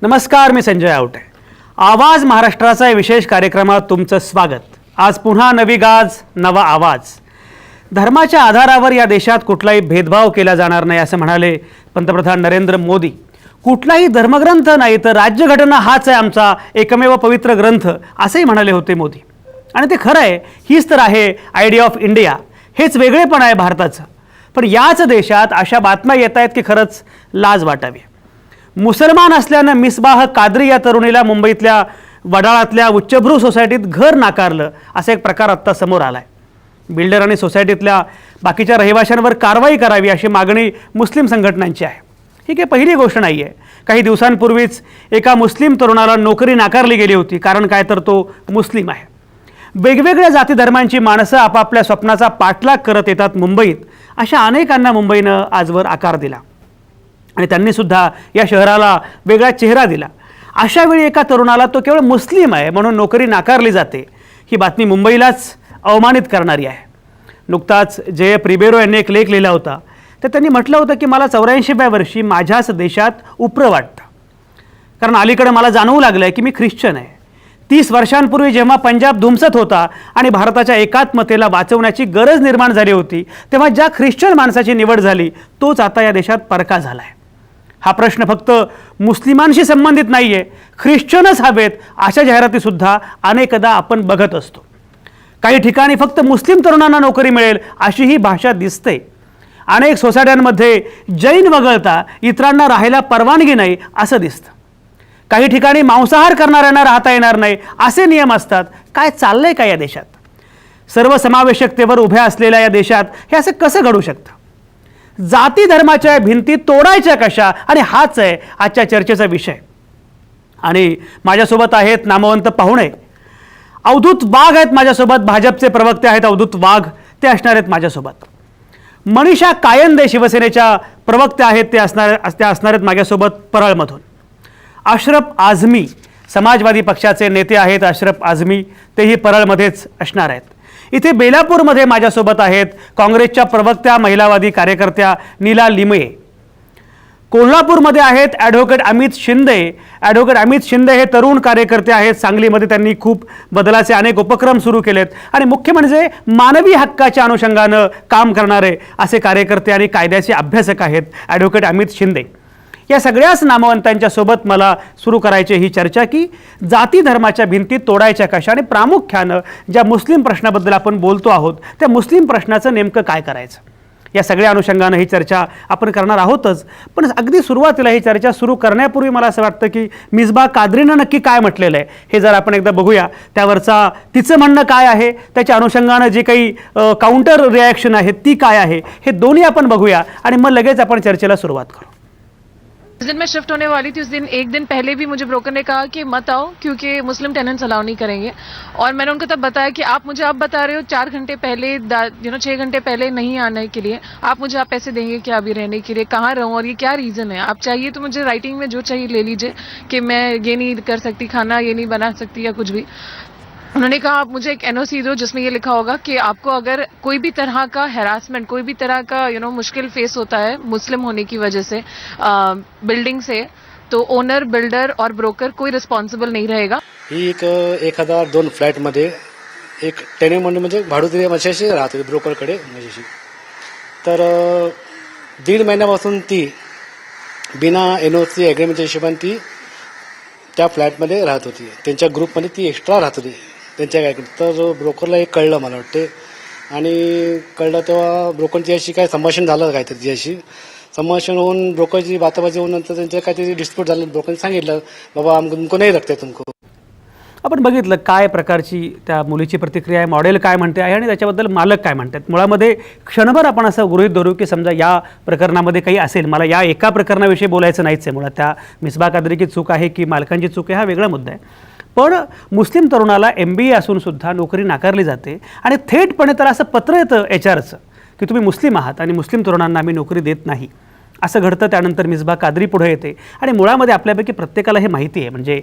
नमस्कार, मी संजय आवटे. आवाज महाराष्ट्राचा विशेष कार्यक्रमात तुमचं स्वागत. आज पुन्हा नवी गाज, नवा आवाज. धर्माच्या आधारावर या देशात कुठलाही भेदभाव केला जाणार नाही असं म्हणाले पंतप्रधान नरेंद्र मोदी. कुठलाही धर्मग्रंथ नाही तर राज्यघटना हाच आहे आमचा एकमेव पवित्र ग्रंथ असंही म्हणाले होते मोदी. आणि ते खरं आहे. हीच तर आहे आयडिया ऑफ इंडिया. हेच वेगळेपण आहे भारताचं. पण याच देशात अशा बातम्या येत आहेत की खरंच लाज वाटावी. मुसलमान असल्यानं मिसबाह कादरी या तरुणीला मुंबईतल्या वडाळातल्या उच्चभ्रू सोसायटीत घर नाकारलं असा एक प्रकार आत्ता समोर आला आहे. बिल्डर आणि सोसायटीतल्या बाकीच्या रहिवाशांवर कारवाई करावी अशी मागणी मुस्लिम संघटनांची आहे. ही काही पहिली गोष्ट नाही आहे. काही दिवसांपूर्वीच एका मुस्लिम तरुणाला नोकरी नाकारली गेली होती. कारण काय तर तो मुस्लिम आहे. वेगवेगळ्या जाती धर्मांची माणसं आपापल्या स्वप्नाचा पाठलाग करत येतात मुंबईत. अशा अनेकांना मुंबईनं आजवर आकार दिला आणि त्यांनी सुद्धा या शहराला वेगळा चेहरा दिला. अशा वेळी एका तरुणाला तो केवळ मुस्लिम आहे म्हणून नोकरी नाकारली जाते. ही बातमी मुंबईलाच अवमानित करणारी आहे. नुकताच जयप रिबेरो यांनी एक लेख लिहिला होता. तर त्यांनी म्हटलं होतं की मला 84व्या वर्षी माझ्याच देशात उपरं वाटतं. कारण अलीकडे मला जाणवू लागलं आहे की मी ख्रिश्चन आहे. 30 वर्षांपूर्वी जेव्हा पंजाब धुमसत होता आणि भारताच्या एकात्मतेला वाचवण्याची गरज निर्माण झाली होती तेव्हा ज्या ख्रिश्चन माणसाची निवड झाली तोच आता या देशात परका झाला आहे. हा प्रश्न फक्त मुस्लिमांशी संबंधित नाही आहे. ख्रिश्चनच हवेत अशा जाहिरातीसुद्धा अनेकदा आपण बघत असतो. काही ठिकाणी फक्त मुस्लिम तरुणांना नोकरी मिळेल अशी ही भाषा दिसते. अनेक सोसायट्यांमध्ये जैन वगळता इतरांना राहायला परवानगी नाही असं दिसतं. काही ठिकाणी मांसाहार करणाऱ्यांना राहता येणार नाही असे नियम असतात. काय चाललंय का या देशात? सर्वसमावेशकतेवर उभ्या असलेल्या या देशात हे असं कसं घडू शकतं? जाती धर्माच्या भिंती तोडायच्या कशा? आणि हाच आहे आजच्या चर्चेचा विषय. आणि माझ्यासोबत आहेत नामवंत पाहुणे. अवधूत वाघ आहेत माझ्यासोबत. भाजपचे प्रवक्ते आहेत अवधूत वाघ, ते असणार आहेत माझ्यासोबत. मनीषा कायंदे शिवसेनेच्या प्रवक्ते आहेत, त्या असणार आहेत माझ्यासोबत परळमधून. अशरफ आझमी समाजवादी पक्षाचे नेते आहेत. अशरफ आझमी तेही परळमध्येच असणार आहेत. इथे बेलापूरमध्ये माझ्यासोबत आहेत काँग्रेसच्या प्रवक्त्या महिलावादी कार्यकर्त्या नीला लिमये. कोल्हापूरमध्ये आहेत ॲडव्होकेट अमित शिंदे. ॲडव्होकेट अमित शिंदे हे तरुण कार्यकर्ते आहेत. सांगलीमध्ये त्यांनी खूप बदलाचे अनेक उपक्रम सुरू केलेत आणि मुख्य म्हणजे मानवी हक्काच्या अनुषंगानं काम करणारे असे कार्यकर्ते आणि कायद्याचे अभ्यासक आहेत ॲडव्होकेट अमित शिंदे. या सगळ्याच नामवंतांच्या सोबत मला सुरू करायची ही चर्चा की जाती धर्माच्या भिंती तोडायच्या कशा आणि प्रामुख्यानं ज्या मुस्लिम प्रश्नाबद्दल आपण बोलतो आहोत त्या मुस्लिम प्रश्नाचं नेमकं काय करायचं. या सगळ्या अनुषंगानं ही चर्चा आपण करणार आहोतच. पण अगदी सुरुवातीला ही चर्चा सुरू करण्यापूर्वी मला असं वाटतं की मिसबा कादरीनं नक्की काय म्हटलेलं आहे हे जर आपण एकदा बघूया. त्यावरचा तिचं म्हणणं काय आहे, त्याच्या अनुषंगानं जे काही काउंटर रिॲक्शन आहे ती काय आहे, हे दोन्ही आपण बघूया आणि मग लगेच आपण चर्चेला सुरुवात करू. जिस दिन मैं शिफ्ट होने वाली थी उस दिन एक दिन पहले भी मुझे ब्रोकर ने कहा कि मत आओ क्योंकि मुस्लिम टेनेंट्स अलाउ नहीं करेंगे. और मैंने उनको तब बताया कि आप मुझे अब बता रहे हो 4 घंटे पहले 6 घंटे पहले नहीं आने के लिए आप मुझे पैसे देंगे क्या अभी रहने के लिए? कहाँ रहूँ और ये क्या रीज़न है? आप चाहिए तो मुझे राइटिंग में जो चाहिए ले लीजिए कि मैं ये नहीं कर सकती, खाना ये नहीं बना सकती या कुछ भी. उन्होंने कहा आप मुझे एक एनओसी दो जिसमें ये लिखा होगा कि आपको अगर कोई भी तरह का हैरासमेंट, कोई भी तरह का मुश्किल फेस होता है मुस्लिम होने की वजह से बिल्डिंग से, तो ओनर, बिल्डर और ब्रोकर कोई रिस्पॉन्सिबल नहीं रहेगा. ही 1002 फ्लॅटमध्ये एक टेनेंट म्हणजे भाडोत्री माझ्याशी राहते ब्रोकरकडे माझ्याशी. तर 1.5 महिन्यापासून ती बिना एनओसी ॲग्रीमेंटच्या हिशोबाने ती त्या फ्लॅटमध्ये राहत होती. त्यांच्या ग्रुपमध्ये ती एक्स्ट्रा राहत होती त्यांच्या काय. तर ब्रोकरला एक कळलं मला वाटते आणि कळलं तेव्हा ब्रोकरची अशी काय संभाषण झालं काहीतरी तिच्याशी. संभाषण होऊन ब्रोकरची बाताबाजी होऊन नंतर त्यांच्या काहीतरी डिस्प्यूट झालं. ब्रोकरने सांगितलं बाबा तुमको नाही रखते तुमको. आपण बघितलं काय प्रकारची त्या मुलीची प्रतिक्रिया आहे, मॉडेल काय म्हणते आहे आणि त्याच्याबद्दल मालक काय म्हणतात. मुळामध्ये क्षणभर आपण असं गृहीत धरू की समजा या प्रकरणामध्ये काही असेल. मला या एका प्रकरणाविषयी बोलायचं नाहीच आहे. मुळात त्या मिसबा कादरीची चूक आहे की मालकांची चूक आहे हा वेगळा मुद्दा आहे. पण मुस्लिम तरुणाला MBA असून सुद्धा नोकरी नाकारली जाते आणि थेटपणे त्याला असं पत्र येतं HRचं की तुम्ही मुस्लिम आहात आणि मुस्लिम तरुणांना आम्ही नोकरी देत नाही असं घडतं. त्यानंतर मिसबा कादरी पुढे येते आणि मुळामध्ये आपल्यापैकी प्रत्येकाला हे माहिती आहे. म्हणजे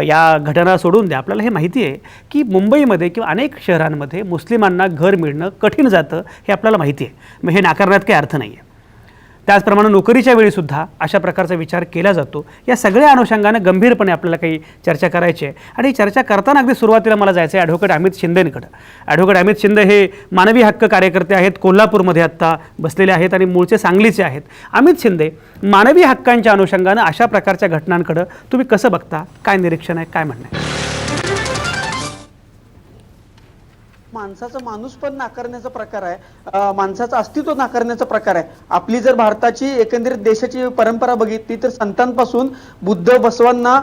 या घटना सोडून द्या, आपल्याला हे माहिती आहे की मुंबईमध्ये किंवा अनेक शहरांमध्ये मुस्लिमांना घर मिळणं कठीण जातं हे आपल्याला माहिती आहे. मग हे नाकारण्यात काही अर्थ नाही आहे. त्याचप्रमाणे नोकरीच्या वेळीसुद्धा अशा प्रकारचा विचार केला जातो. या सगळ्या अनुषंगानं गंभीरपणे आपल्याला काही चर्चा करायची आहे. आणि ही चर्चा करताना अगदी सुरुवातीला मला जायचं आहे ॲडव्होकेट अमित शिंदेंकडं. ॲडव्होकेट अमित शिंदे हे मानवी हक्क कार्यकर्ते आहेत, कोल्हापूरमध्ये आत्ता बसलेले आहेत आणि मूळचे सांगलीचे आहेत. अमित शिंदे, मानवी हक्कांच्या अनुषंगानं अशा प्रकारच्या घटनांकडं तुम्ही कसं बघता, काय निरीक्षण आहे, काय म्हणणं आहे? माणसाचं माणूसपण नाकारण्याचा प्रकार आहे, माणसाचं अस्तित्व नाकारण्याचा प्रकार आहे. आपली जर भारताची एकंदरीत देशाची परंपरा बघितली तर संतांपासून बुद्ध, बसवांना,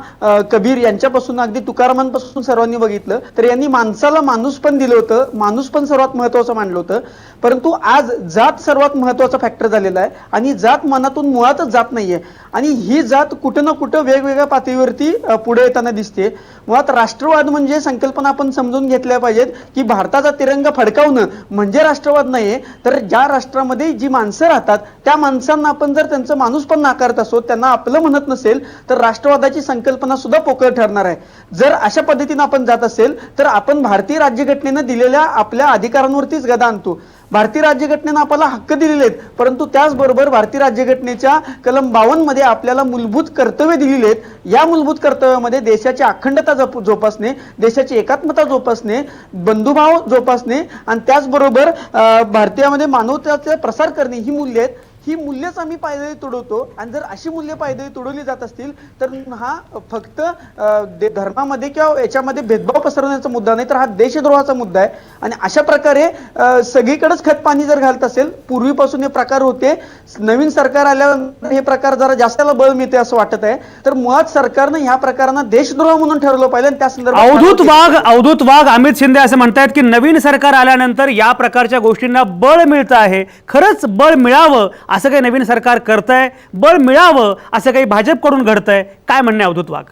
कबीर यांच्यापासून अगदी तुकारामांपासून सर्वांनी बघितलं तर यांनी माणसाला माणूसपण दिलं होतं, माणूसपण सर्वात महत्वाचं मानलं होतं. परंतु आज जात सर्वात महत्वाचा फॅक्टर झालेला आहे आणि जात मनातून मुळातच जात नाहीये आणि ही जात कुठं ना कुठं वेगवेगळ्या पातळीवरती पुढे येताना दिसते. मुळात राष्ट्रवाद म्हणजे संकल्पना आपण समजून घेतल्या पाहिजेत की भारताचा तिरंगा फडकावणं म्हणजे राष्ट्रवाद नाहीये, तर ज्या राष्ट्रामध्ये जी माणसं राहतात त्या माणसांना आपण जर त्यांचं माणूसपण नाकारत असो, त्यांना आपलं म्हणत नसेल तर राष्ट्रवादाची संकल्पना सुद्धा पोकळ ठरणार आहे. जर अशा पद्धतीने आपण जात असेल तर आपण भारतीय राज्यघटनेनं दिलेल्या आपल्या अधिकारांवरतीच गदा आणतो. भारतीय राज्यघटनेनं आपल्याला हक्क दिलेले आहेत, परंतु त्याचबरोबर भारतीय राज्यघटनेच्या कलम 52 मध्ये आपल्याला मूलभूत कर्तव्य दिलेली आहेत. या मूलभूत कर्तव्यामध्ये देशाची अखंडता जोपासणे, देशाची एकात्मता जोपासणे, बंधुभाव जोपासणे आणि त्याचबरोबर भारतीयामध्ये मानवतेचा प्रसार करणे ही मूल्य आहेत. ही मूल्यच आम्ही पायदळी तुडवतो आणि जर अशी मूल्य पायदळी तुडवली जात असतील तर हा फक्त धर्मामध्ये किंवा याच्यामध्ये भेदभाव पसरवण्याचा मुद्दा नाही, तर हा देशद्रोहाचा मुद्दा आहे. आणि अशा प्रकारे सगळीकडेच खत पाणी जर घालत असेल, पूर्वीपासून हे प्रकार होते, नवीन सरकार आल्यानंतर हे प्रकार जरा जास्ताला बळ मिळते असं वाटत आहे. तर मुळात सरकारनं ह्या प्रकारांना देशद्रोह म्हणून ठरवलं पाहिजे आणि त्या संदर्भात अवधूत वाघ अमित शिंदे असं म्हणतायत की नवीन सरकार आल्यानंतर या प्रकारच्या गोष्टींना बळ मिळतं आहे. खरंच बळ मिळावं असं काही नवीन सरकार करतंय, बळ मिळावं असं काही भाजपकडून घडतंय, काय म्हणणे अवधूत वाघ?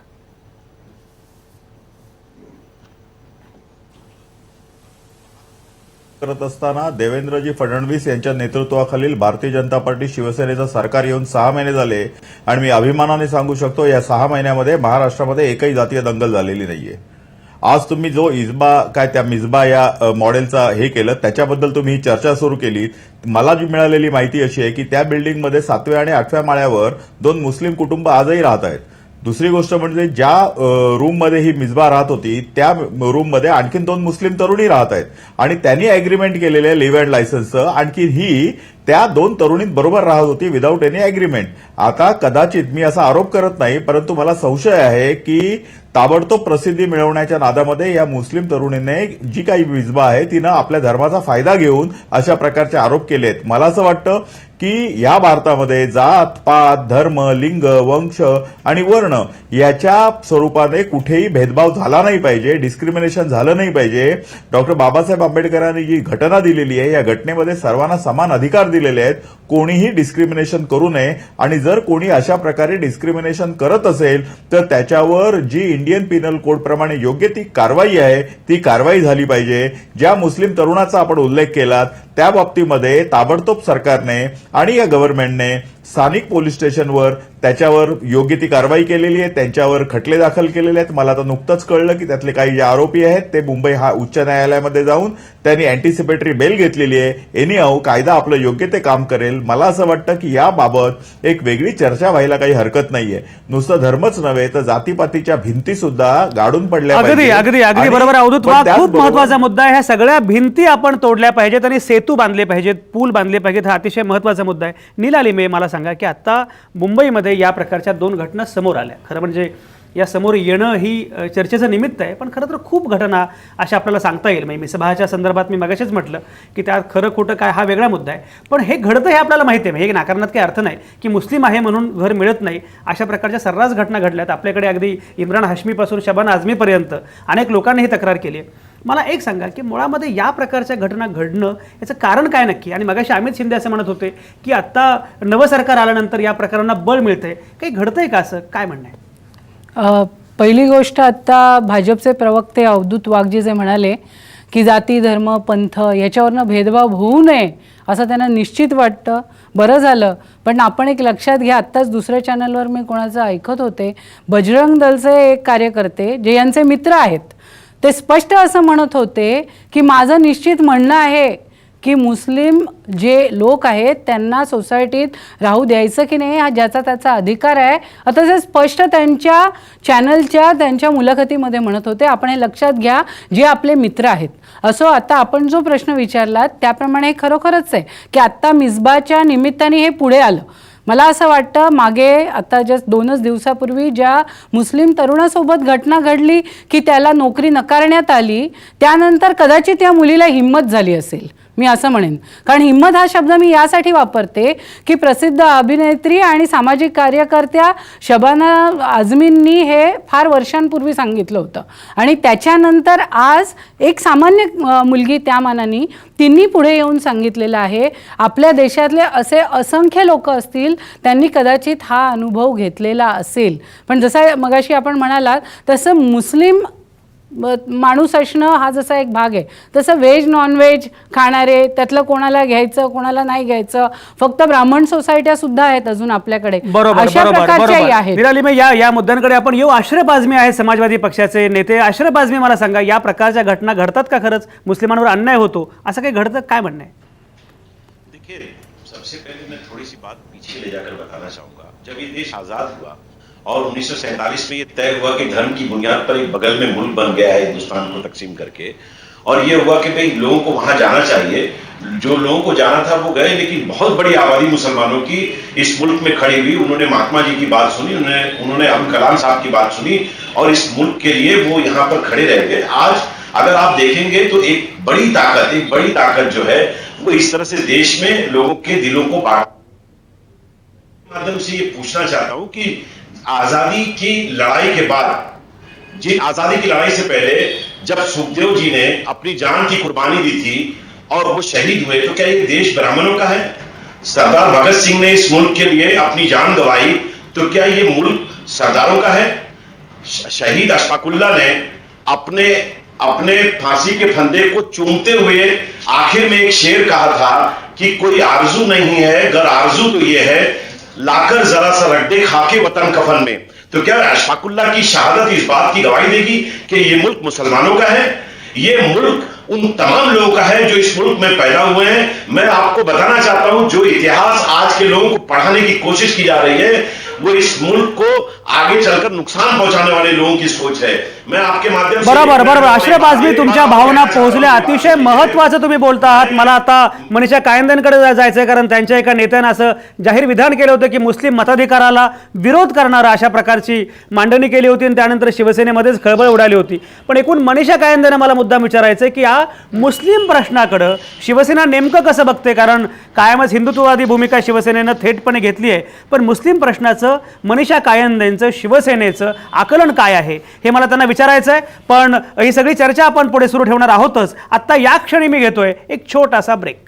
करत असताना देवेंद्रजी फडणवीस यांच्या नेतृत्वाखालील भारतीय जनता पार्टी शिवसेनेचं सरकार येऊन 6 महिने झाले आणि मी अभिमानाने सांगू शकतो या 6 महिन्यामध्ये महाराष्ट्रामध्ये एकही जातीय दंगल झालेली नाहीये. आज तुम्ही जो त्या मिसबा या मॉडेलचा हे केलं त्याच्याबद्दल तुम्ही ही चर्चा सुरू केली. मला जी मिळालेली माहिती अशी आहे की त्या बिल्डिंगमध्ये 7व्या आणि 8व्या माळ्यावर 2 मुस्लिम कुटुंब आजही राहत आहेत. दुसरी गोष्ट म्हणजे ज्या रूममध्ये ही मिसबा राहत होती त्या रूममध्ये आणखीन 2 मुस्लिम तरुणी राहत आहेत आणि त्यांनी अग्रीमेंट केलेलं आहे लिव्ह अँड लायसन्सचं. आणखी ही त्या 2 तरुणींबरोबर राहत होती विदाऊट एनी अग्रीमेंट. आता कदाचित मी असा आरोप करत नाही, परंतु मला संशय आहे की ताबडतोब प्रसिद्धी मिळवण्याच्या नादामध्ये या मुस्लिम तरुणीने जी काही मिसबा आहे तिनं आपल्या धर्माचा फायदा घेऊन अशा प्रकारचे आरोप केलेत. मला असं वाटतं की या भारतामध्ये जात पात, धर्म, लिंग, वंश आणि वर्ण याच्या स्वरूपाने कुठेही भेदभाव झाला नाही पाहिजे, डिस्क्रिमिनेशन झालं नाही पाहिजे. डॉक्टर बाबासाहेब आंबेडकरांनी जी घटना दिलेली आहे या घटनेमध्ये सर्वांना समान अधिकार दिलेले आहेत. कोणीही डिस्क्रिमिनेशन करू नये आणि जर कोणी अशा प्रकारे डिस्क्रिमिनेशन करत असेल तर त्याच्यावर जी इंडियन पिनल कोड प्रमाणे योग्य ती कारवाई आहे ती कारवाई झाली पाहिजे. ज्या मुस्लिम तरुणाचा आपण उल्लेख केलात त्या बाबतीमध्ये ताबडतोब सरकारने आणि या गव्हर्नमेंटने स्थानिक पोलीस स्टेशनवर त्याच्यावर योग्य ती कारवाई केलेली आहे, त्यांच्यावर खटले दाखल केलेले आहेत. मला आता नुकतंच कळलं की त्यातले काही जे आरोपी आहेत ते मुंबई उच्च न्यायालयामध्ये जाऊन त्यांनी अँटिसिपेटरी बेल घेतलेली आहे. एनीहाऊ कायदा आपलं योग्य ते काम करेल. मला असं वाटतं की याबाबत एक वेगळी चर्चा व्हायला काही हरकत नाहीये. नुसतं धर्मच नव्हे तर जातीपातीच्या भिंती सुद्धा गाडून पडल्या अगदी अगदी अगदी बरोबर अवधूत वाघ, खूप महत्वाचा मुद्दा आहे. ह्या सगळ्या भिंती आपण तोडल्या पाहिजेत आणि सेतू बांधले पाहिजेत, पूल बांधले पाहिजेत. हा अतिशय महत्वाचा मुद्दा आहे. नील आलिमे, मला सांगा की आता मुंबईमध्ये या प्रकारच्या 2 घटना समोर आल्या. खरं म्हणजे या समोर येणं ही चर्चेचं निमित्त आहे, पण खरं तर खूप घटना अशा आपल्याला सांगता येईल. म्हणजे मिसबाच्या संदर्भात मी मगाशीच म्हटलं की त्यात खरं खोटं काय हा वेगळा मुद्दा आहे, पण हे घडतं हे आपल्याला माहिती आहे. हे नाकारण्यात काही अर्थ नाही की मुस्लिम आहे म्हणून घर मिळत नाही. अशा प्रकारच्या सर्रास घटना घडल्यात आपल्याकडे. अगदी इम्रान हाशमीपासून शबाना आझमीपर्यंत अनेक लोकांनी ही तक्रार केली आहे. मला एक सांगा की मुळामध्ये या प्रकारच्या घटना घडणं याचं कारण काय नक्की? आणि मगाशी अमित शिंदे असं म्हणत होते की आता नवं सरकार आल्यानंतर या प्रकारांना बळ मिळतंय, काही घडतंय का, असं काय म्हणणं आहे? पहिली गोष्ट, आता भाजपचे प्रवक्ते अवधूत वाघजी जे म्हणाले की जाती, धर्म, पंथ याच्यावरनं भेदभाव होऊ नये असं त्यांना निश्चित वाटतं. बरं झालं. पण आपण एक लक्षात घ्या, आत्ताच दुसऱ्या चॅनलवर मी कोणाचं ऐकत होते, बजरंग दलचे एक कार्यकर्ते जे यांचे मित्र आहेत ते स्पष्ट असं म्हणत होते की माझं निश्चित म्हणणं आहे की मुस्लिम जे लोक आहेत त्यांना सोसायटीत राहू द्यायचं की नाही हा ज्याचा त्याचा अधिकार आहे. आता ते स्पष्ट त्यांच्या चॅनलच्या त्यांच्या मुलाखतीमध्ये म्हणत होते. आपण हे लक्षात घ्या, जे आपले मित्र आहेत. असो, आता आपण जो प्रश्न विचारलात त्याप्रमाणे हे खरोखरच आहे की आत्ता मिसबाच्या निमित्ताने हे पुढे आलं. मला असं वाटतं मागे आता जस्ट 2च दिवसापूर्वी ज्या मुस्लिम तरुणासोबत घटना घडली की त्याला नोकरी नकारण्यात आली, त्यानंतर कदाचित या मुलीला हिंमत झाली असेल, मी असं म्हणेन. कारण हिंमत हा शब्द मी यासाठी वापरते की प्रसिद्ध अभिनेत्री आणि सामाजिक कार्यकर्त्या शबाना आझमींनी हे फार वर्षांपूर्वी सांगितलं होतं आणि त्याच्यानंतर आज एक सामान्य मुलगी त्या मानाने तिन्ही पुढे येऊन सांगितलेलं आहे. आपल्या देशातले असे असंख्य लोक असतील त्यांनी कदाचित हा अनुभव घेतलेला असेल. पण जसं मगाशी आपण म्हणालात तसं मुस्लिम माणूस असणं हा जसा एक भाग आहे, तसं व्हेज नॉनव्हेज खाणारे त्यातलं कोणाला घ्यायचं कोणाला नाही घ्यायचं, फक्त ब्राह्मण सोसायट्या सुद्धा आहेत अजून आपल्याकडे. बरोबर अशा बरोबर प्रकारच्याही बरोबर. आहेत. निराली, मी या मुद्द्यांकडे आपण येऊ. अशरफ आझमी आहे समाजवादी पक्षाचे नेते. अशरफ आझमी, मला सांगा, या प्रकारच्या घटना घडतात का? खरंच मुस्लिमांवर अन्याय होतो असं काही घडतं? काय म्हणणं आहे? देखिए, सबसे पहले मैं थोड़ी सी बात पीछे ले जाकर बताना चाहूंगा. जब ये देश आजाद हुआ और 1947 में ये तय हुआ कि धर्म की बुनियाद पर एक बगल में मुल्क बन गया है हिंदुस्तान को तकसीम करके, और ये हुआ कि भाई लोगों को वहां जाना चाहिए. जो लोगों को जाना था वो गए, लेकिन बहुत बड़ी आबादी मुसलमानों की इस मुल्क में खड़ी हुई. उन्होंने महात्मा जी की बात सुनी, उन्होंने अब्दुल कलाम साहब की बात सुनी और इस मुल्क के लिए वो यहाँ पर खड़े रह गए. आज अगर आप देखेंगे तो एक बड़ी ताकत जो है वो इस तरह से देश में लोगों के दिलों को बांट. माध्यम से ये पूछना चाहता हूं कि आजादी की लड़ाई के बाद, जी आजादी की लड़ाई से पहले जब सुखदेव जी ने अपनी जान की कुर्बानी दी थी और वो शहीद हुए, तो क्या ये देश ब्राह्मणों का है? सरदार भगत सिंह ने इस मुल्क के लिए अपनी जान गंवाई, तो क्या ये मुल्क सरदारों का है? शहीद अशफाकुल्लाह ने अपने फांसी के फंदे को चूमते हुए आखिर में एक शेर कहा था कि कोई आरजू नहीं है, गर आरजू तो ये है, लाकर जरा सा रख दे खाके वतन कफन में. तो क्या अशफाकुल्लाह की शहादत इस बात की गवाही देगी कि ये मुल्क मुसलमानों का है? ये मुल्क उन तमाम लोगों का है जो इस मुल्क में पैदा हुए हैं. मैं आपको बताना चाहता हूं, जो इतिहास आज के लोगों को पढ़ाने की कोशिश की जा रही है वो इस मुल्क को आगे चलकर नुकसान पहुंचाने वाले लोगों की सोच है. मैं आपके माध्यम से बरोबर. अशरफ आझमी, तुमच्या भावना पोहोचल्या. अतिशय महत्त्वाचं तुम्ही बोलता आहात. मला आता मनीषा कायंदेंकडे जायचंय, कारण त्यांच्या एका नेत्यानं असं जाहीर विधान केलं होतं की मुस्लिम मताधिकाराला विरोध करणारा अशा प्रकारची मांडणी केली होती आणि त्यानंतर शिवसेनेमध्येच खळबळ उडाली होती. पण एकूण मनीषा कायंदेनं मला मुद्दा विचारायचा आहे की या मुस्लिम प्रश्नाकडं शिवसेना नेमकं कसं बघते? कारण कायमच हिंदुत्ववादी भूमिका शिवसेनेनं थेटपणे घेतली आहे, पण मुस्लिम प्रश्नाचं मनीषा कायंदेंचं शिवसेनेचं आकलन काय आहे हे मला त्यांना विचारायचं आहे. पण ही सगळी चर्चा आपण पुढे सुरू ठेवणार आहोतच. आत्ता या क्षणी मी घेतोय एक छोटासा ब्रेक.